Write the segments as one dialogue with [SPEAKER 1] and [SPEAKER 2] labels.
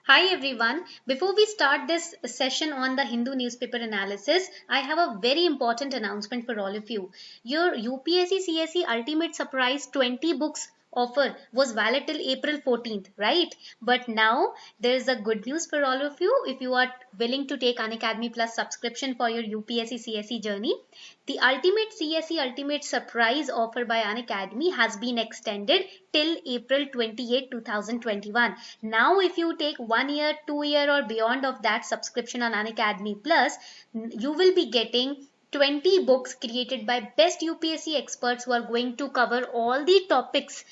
[SPEAKER 1] Hi everyone. Before we start this session on the Hindu newspaper analysis, I have a very important announcement for all of you. Your UPSC CSE Ultimate Surprise 20 books offer was valid till April 14th, right? But now there is a good news for all of you. If you are willing to take Unacademy Plus subscription for your UPSC CSE journey, the Ultimate CSE Ultimate Surprise offer by Unacademy has been extended till April 28, 2021. Now, if you take 1 year, 2 year, or beyond of that subscription on Unacademy Plus, you will be getting 20 books created by best UPSC experts who are going to cover all the topics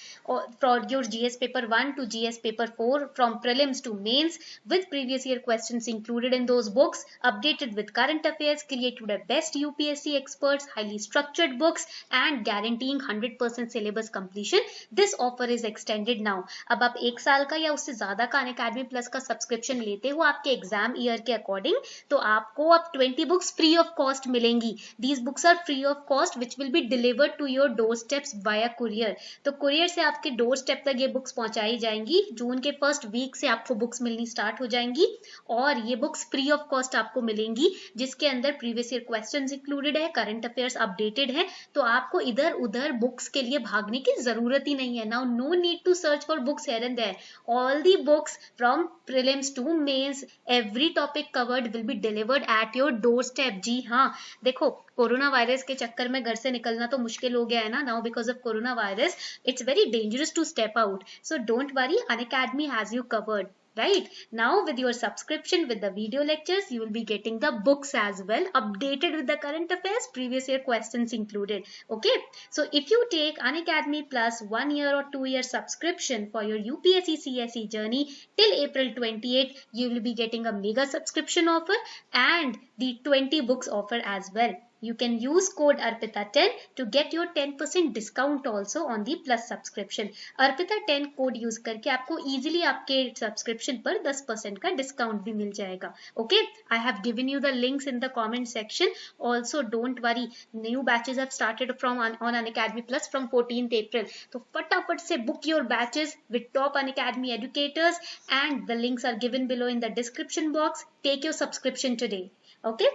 [SPEAKER 1] for your GS paper 1 to GS paper 4 from prelims to mains with previous year questions included in those books, updated with current affairs, created by best UPSC experts, highly structured books and guaranteeing 100% syllabus completion. This offer is extended now. अब आप 1 साल का या उससे ज्यादा का Unacademy plus का subscription लेते हो आपके एग्जाम ईयर के अकॉर्डिंग, तो आपको अब 20 बुक्स फ्री ऑफ कॉस्ट मिलेंगी. These books are free of cost which will be delivered to your doorsteps via courier. तो courier से आपके doorstep तक ये बुक्स पहुंचाई जाएंगी. जून के फर्स्ट वीक से आपको बुक्स मिलनी स्टार्ट हो जाएंगी और ये बुक्स फ्री ऑफ कॉस्ट आपको मिलेंगी, जिसके अंदर प्रीवियस ईयर क्वेश्चंस इंक्लूडेड है, करंट अफेयर्स अपडेटेड है. तो आपको इधर उधर बुक्स के लिए भागने की जरूरत ही नहीं है. Now no need to search for books here and there. All the books from prelims to mains, every topic covered will be delivered at your doorstep. जी हाँ, देखो कोरोना वायरस के चक्कर में घर से निकलना तो मुश्किल हो गया है ना. Now because of corona virus it's very dangerous to step out. So don't worry, Unacademy has you covered. Right now, with your subscription with the video lectures, you will be getting the books as well, updated with the current affairs, previous year questions included. Okay, so if you take Unacademy Plus 1 year or 2 year subscription for your UPSC CSE journey till April 28, you will be getting a mega subscription offer and the 20 books offer as well. You can use code ARPITA10 to get your 10% discount also on the plus subscription. ARPITA10 code use करके आपको easily आपके subscription पर 10% का discount भी मिल जाएगा. Okay, I have given you the links in the comment section. Also don't worry, new batches have started from on Unacademy Plus from 14th April. तो फटाफट से book your batches with top Unacademy educators and the links are given below in the description box. Take your subscription today. Okay.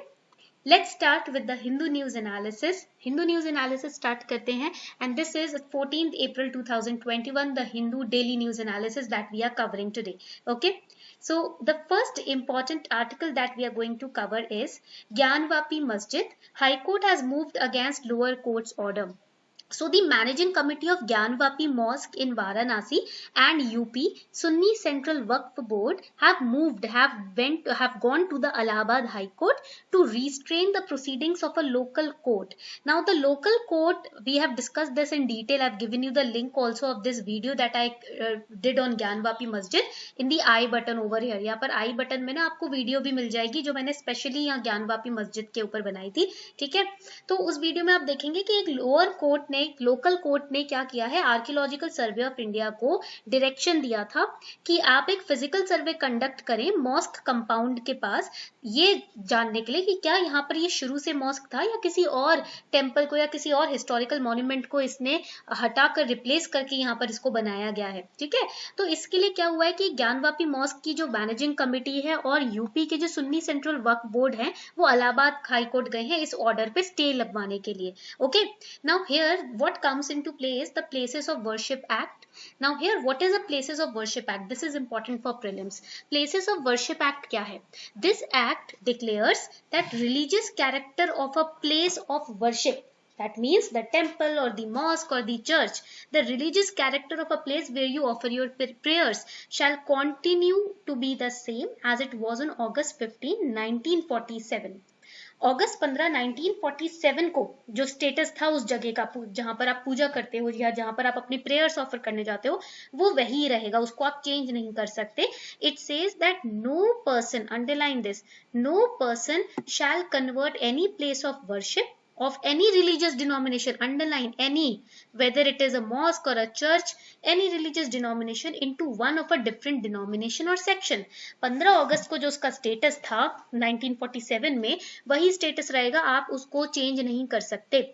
[SPEAKER 1] Let's start with the Hindu news analysis. Hindu news analysis start करते हैं and this is 14th April 2021, the Hindu daily news analysis that we are covering today. Okay, so the first important article that we are going to cover is Gyanvapi Masjid. High Court has moved against lower court's order. So the managing committee of Gyanvapi Mosque in Varanasi and UP Sunni Central Waqf Board have gone to the Allahabad High Court to restrain the proceedings of a local court. Now the local court, we have discussed this in detail. I've given you the link also of this video that I did on Gyanvapi Masjid in the I button over here. यहाँ पर I button में ना आपको video भी मिल जाएगी जो मैंने specially यहाँ ज्ञानवापी मस्जिद के ऊपर बनाई थी. ठीक है, तो उस वीडियो में आप देखेंगे कि एक लोअर कोर्ट ने, लोकल कोर्ट ने क्या किया है, आर्कियोलॉजिकल सर्वे ऑफ इंडिया को डायरेक्शन दिया था कि आप एक फिजिकल सर्वे कंडक्ट करें मॉस्क कंपाउंड के पास, ये जानने के लिए कि क्या यहाँ पर ये शुरू से मॉस्क था या किसी और टेम्पल को या किसी और हिस्टोरिकल मॉन्यूमेंट को इसने हटाकर रिप्लेस करके यहाँ पर इसको बनाया गया है. ठीक है, तो इसके लिए क्या हुआ है कि ज्ञानवापी मॉस्क की जो मैनेजिंग कमेटी है और यूपी के जो सुन्नी सेंट्रल वक्फ बोर्ड है वो इलाहाबाद हाई कोर्ट गए हैं इस ऑर्डर पे स्टे लगवाने के लिए. Okay, now here what comes into place, the Places of Worship Act. Now here, what is a Places of Worship Act? This is important for prelims. Places of Worship Act क्या है? This act declares that religious character of a place of worship, that means the temple or the mosque or the church, the religious character of a place where you offer your prayers shall continue to be the same as it was on August 15, 1947. अगस्त 15, 1947 को जो status था उस जगह का जहां पर आप पूजा करते हो या जहां पर आप अपनी प्रेयर्स ऑफर करने जाते हो वो वही रहेगा, उसको आप चेंज नहीं कर सकते. It says that no person, underline this, no person shall convert any place of worship of any religious denomination, underline any, whether it is a mosque or a church, any religious denomination, into one of a different denomination or section. 15 अगस्त को जो उसका status था 1947 में वही status रहेगा, आप उसको change नहीं कर सकते.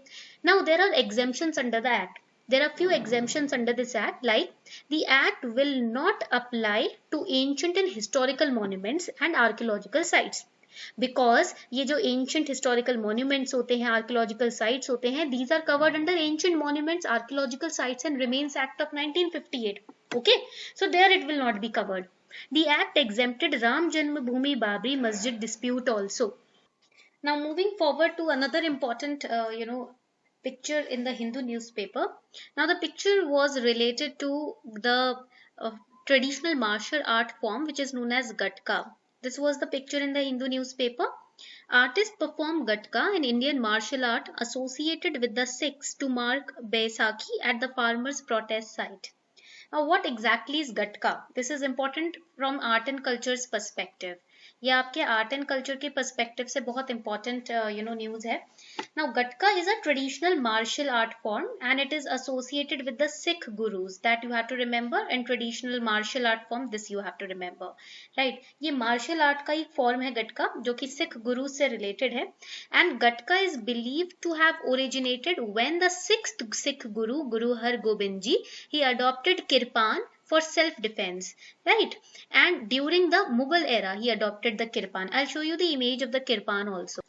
[SPEAKER 1] Now there are exemptions under the act. There are few exemptions under this act, like the act will not apply to ancient and historical monuments and archaeological sites, because ये जो ancient historical monuments होते हैं, archaeological sites होते हैं, these are covered under Ancient Monuments, Archaeological Sites and Remains Act of 1958. Okay, so there it will not be covered. The act exempted Ram Janmabhoomi Babri Masjid dispute also. Now moving forward to another important picture in the Hindu newspaper. Now the picture was related to the uh, traditional martial art form which is known as Gatka. This was the picture in the Hindu newspaper. Artists perform Gatka, an Indian martial art associated with the Sikhs, to mark Baisakhi at the farmers' protest site. Now, what exactly is Gatka? This is important from art and culture's perspective. ये आपके art and culture के perspective से बहुत important news है. Now gatka is a traditional martial art form and it is associated with the Sikh gurus, that you have to remember. And traditional martial art form, this you have to remember, right. ये martial art का एक form है गटका, जो कि सिख गुरु से related है. And gatka is believed to have originated when the sixth Sikh guru, Guru Hargobind ji, he adopted kirpan for self-defense, right? And during the Mughal era, he adopted the kirpan. I'll show you the image of the kirpan also.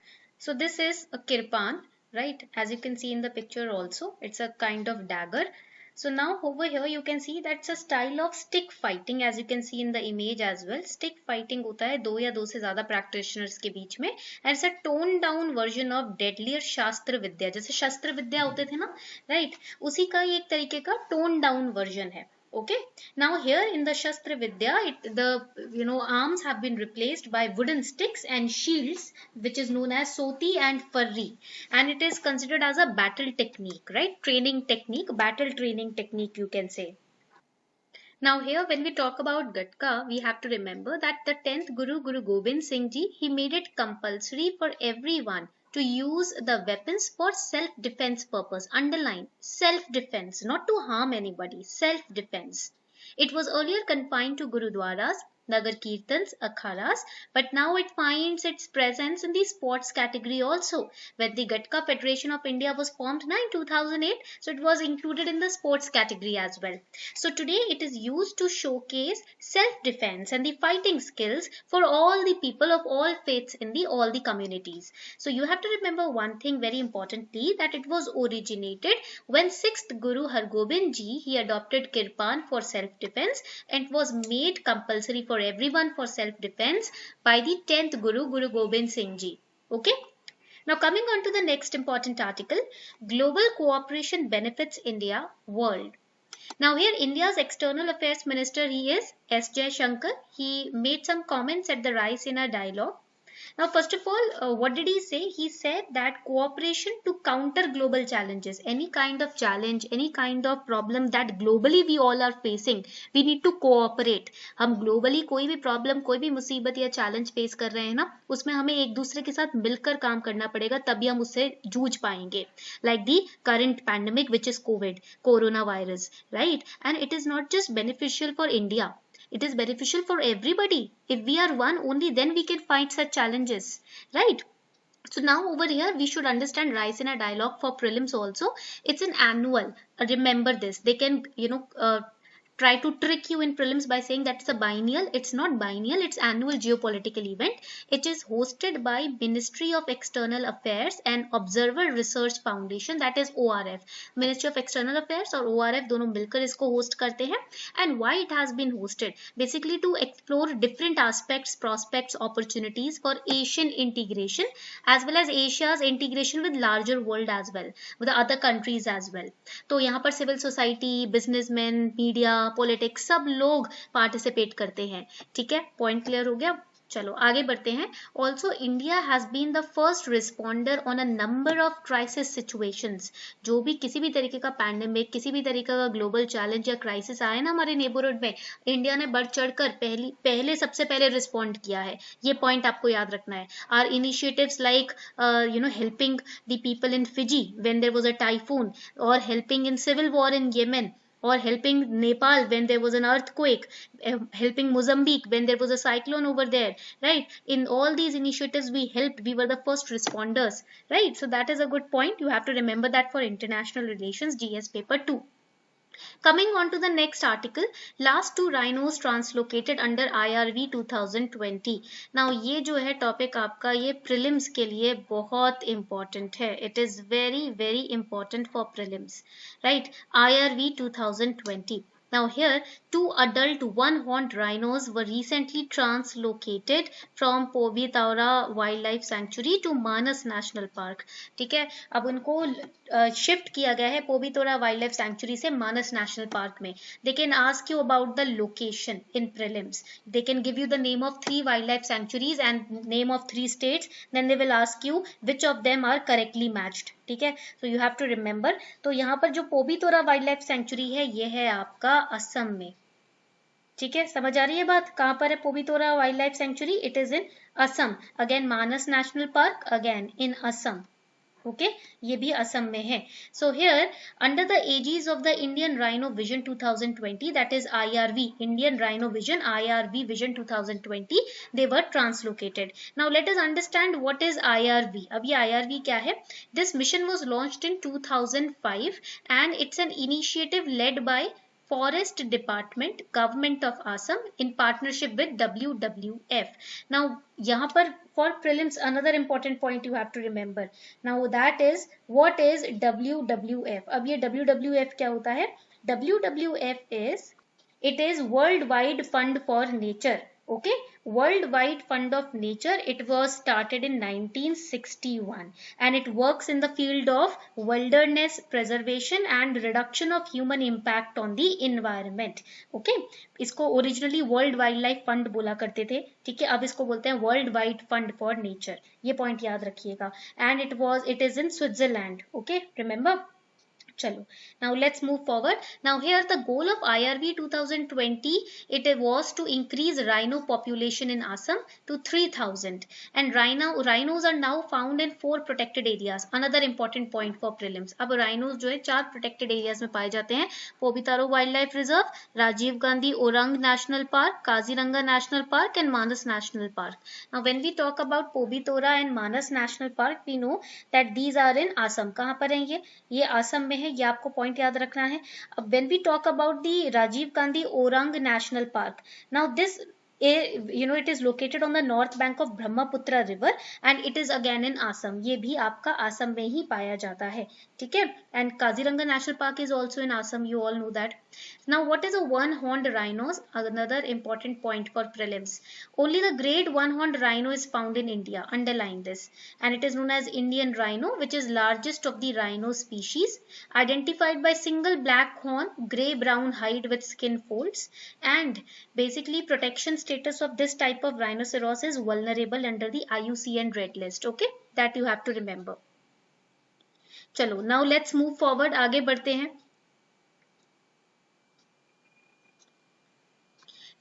[SPEAKER 1] So this is a kirpan, right? As you can see in the picture also, it's a kind of dagger. So now over here you can see that's a style of stick fighting, as you can see in the image as well. Stick fighting होता है दो या दो से ज़्यादा practitioners के बीच में, and it's a toned down version of deadlier शास्त्र विद्या. जैसे शस्त्र विद्या होते थे ना, right? उसी का एक तरीके का toned down version है. Okay, now here in the Shastra Vidya, the arms have been replaced by wooden sticks and shields, which is known as soti and farri, and it is considered as a battle technique, right? Training technique, battle training technique, you can say. Now here when we talk about Gatka, we have to remember that the 10th Guru, Guru Gobind Singh Ji, he made it compulsory for everyone to use the weapons for self-defense purpose. Underline, self-defense, not to harm anybody, self-defense. It was earlier confined to Gurudwaras, Nagar Kirtans, Akharas, but now it finds its presence in the sports category also. When the Gatka Federation of India was formed in 2008, so it was included in the sports category as well. So today it is used to showcase self-defense and the fighting skills for all the people of all faiths in all the communities. So you have to remember one thing very importantly, that it was originated when 6th Guru Hargobind Ji, he adopted Kirpan for self-defense, and it was made compulsory for everyone for self-defense by the 10th Guru, Guru Gobind Singh Ji. Okay. Now coming on to the next important article, Global Cooperation Benefits India World. Now here India's External Affairs Minister, he is S. Jaishankar. He made some comments at the Raisina dialogue. Now first of all, what did he say? He said that cooperation to counter global challenges, any kind of challenge, any kind of problem that globally we all are facing, we need to cooperate. हम globally कोई भी problem, कोई भी मुसीबत या challenge face कर रहे हैं ना, उसमें हमें एक दूसरे के साथ मिलकर काम करना पड़ेगा, तभी हम उससे जूझ पाएंगे. Like the current pandemic, which is COVID, coronavirus, right? And it is not just beneficial for India. It is beneficial for everybody. If we are one, only then we can fight such challenges, right? So now over here we should understand Raisina dialogue for prelims also. It's an annual. Remember this. They can try to trick you in prelims by saying that it's a biennial. It's not biennial, it's annual geopolitical event. It is hosted by Ministry of External Affairs and Observer Research Foundation, that is ORF. Ministry of External Affairs और ORF दोनों मिलकर इसको host करते हैं. And why it has been hosted? Basically to explore different aspects, prospects, opportunities for Asian integration as well as Asia's integration with larger world as well, with the other countries as well. तो यहाँ पर civil society, businessmen, media, politics सब लोग participate करते हैं. ठीक है, point clear हो गया. चलो आगे बढ़ते हैं. Also India has been the first responder on a number of crisis situations. जो भी किसी भी तरीके का पैंडेमिक, किसी भी तरीके का ग्लोबल चैलेंज या क्राइसिस आए ना हमारे नेबरहुड में, इंडिया ने बढ़ चढ़कर पहले सबसे पहले रिस्पॉन्ड किया है. ये पॉइंट आपको याद रखना है. Are initiatives like helping the people in Fiji when there was a typhoon, और helping in civil war in Yemen, or helping Nepal when there was an earthquake, helping Mozambique when there was a cyclone over there, right? In all these initiatives we helped, we were the first responders, right? So that is a good point. You have to remember that for international relations GS paper 2. Coming on to the next article, last two rhinos translocated under IRV 2020. Now ये जो है topic आपका ये prelims के लिए बहुत important है. It is very very important for prelims, right? IRV 2020. Now here, two adult one-horned rhinos were recently translocated from Povitaura Wildlife Sanctuary to Manas National Park. ठीक है, अब उनको शिफ्ट किया गया है पोबितोरा वाइल्ड लाइफ सैंक्चुरी से मानस national park में. They can ask you about the location in prelims. They can give you the name of 3 wild life sanctuaries and name of 3 states. Then they will ask you which of them are correctly matched. ठीक है, so you have to remember. तो यहाँ पर जो Pobitora wild life sanctuary है ये है आपका असम में. ठीक है, समझ आ रही है बात? कहाँ पर है Pobitora wild life sanctuary? It is in Assam. Again Manas national park again in Assam. Okay, ये भी असम में है. So here under the aegis of the Indian rhino vision 2020, that is IRV, Indian rhino vision, IRV vision 2020, they were translocated. Now let us understand what is IRV. अब ये IRV क्या है? This mission was launched in 2005 and it's an initiative led by Forest Department, Government of Assam in partnership with WWF. Now, यहाँ पर for prelims another important point you have to remember. Now that is what is WWF. अब ये WWF क्या होता है? WWF is Worldwide Fund for Nature. Okay, Worldwide Fund of Nature. It was started in 1961 and it works in the field of wilderness preservation and reduction of human impact on the environment. Okay, इसको originally World Wildlife Fund बोला करते थे. ठीक है, अब इसको बोलते हैं Worldwide Fund for Nature. ये point याद रखिएगा. And it is in Switzerland. Okay, remember. चलो, now let's move forward. Now here the goal of IRV 2020, it was to increase rhino population in Assam to 3,000 and rhinos are now found in 4 protected areas. Another important point for prelims. अब rhinos जो है 4 protected areas में पाए जाते हैं. Pobitora Wildlife Reserve, Rajiv Gandhi Orang National Park, Kaziranga National Park and Manas National Park. Now when we talk about Pobitora and Manas National Park, we know that these are in Assam. कहाँ पर हैं ये असम में है. ये आपको पॉइंट याद रखना है. अब when we talk about the Rajiv Gandhi Orang national park, now this it is located on the north bank of Brahmaputra river and it is again in Assam. ये भी आपका असम में ही पाया जाता है. ठीक है, and Kaziranga National Park is also in Assam. You all know that. Now what is a one-horned rhinos? Another important point for prelims. Only the grade one-horned rhino is found in India. Underline this. And it is known as Indian rhino, which is largest of the rhino species, identified by single black horn, grey-brown hide with skin folds, and basically protection status of this type of rhinoceros is vulnerable under the IUCN Red List. Okay, that you have to remember. चलो, now let's move forward. आगे बढ़ते हैं.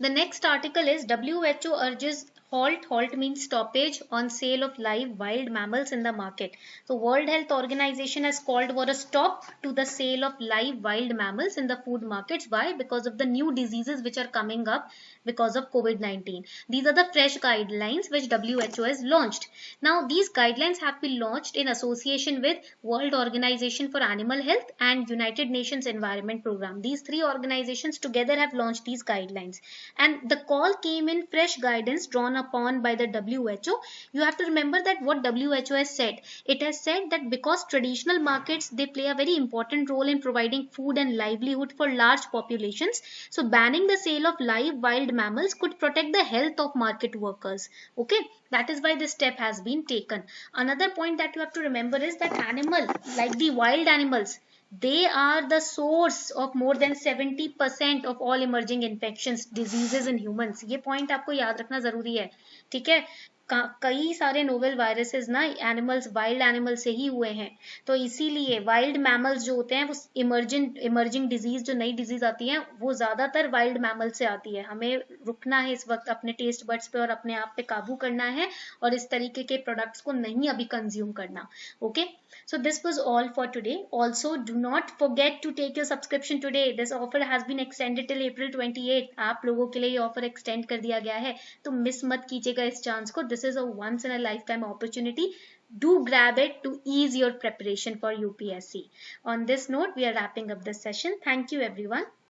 [SPEAKER 1] The next article is WHO urges halt means stoppage on sale of live wild mammals in the market. So World Health Organization has called for a stop to the sale of live wild mammals in the food markets. Why? Because of the new diseases which are coming up because of COVID-19. These are the fresh guidelines which WHO has launched. Now these guidelines have been launched in association with World Organization for Animal Health and United Nations Environment Program. These 3 organizations together have launched these guidelines. And the call came in fresh guidance drawn upon by the WHO. You have to remember that what WHO has said. It has said that because traditional markets, they play a very important role in providing food and livelihood for large populations. So banning the sale of live wild mammals could protect the health of market workers. Okay, that is why this step has been taken. Another point that you have to remember is that animal, like the wild animals, they are the source of more than 70% of all emerging infections, diseases in humans. ये point आपको याद रखना जरूरी है. ठीक है, कई सारे नोवेल वायरसेस ना एनिमल्स, वाइल्ड एनिमल से ही हुए हैं। तो इसीलिए वाइल्ड मैमल्स जो होते हैं वो इमर्जिंग डिजीज, जो नई डिजीज आती है वो ज्यादातर वाइल्ड मैमल से आती है। हमें रुकना है इस वक्त, अपने टेस्ट बड्स पे और अपने आप पे काबू करना है और इस तरीके के प्रोडक्ट्स को नहीं अभी कंज्यूम करना। Okay, so this was all for today. Also, do not forget to take your subscription today. This offer has been extended till April 28. आप लोगों के लिए ये ऑफर एक्सटेंड कर दिया गया है, तो मिस मत कीजिएगा इस चांस को. This is a once in a lifetime opportunity. Do grab it to ease your preparation for UPSC. On this note, we are wrapping up this session. Thank you everyone.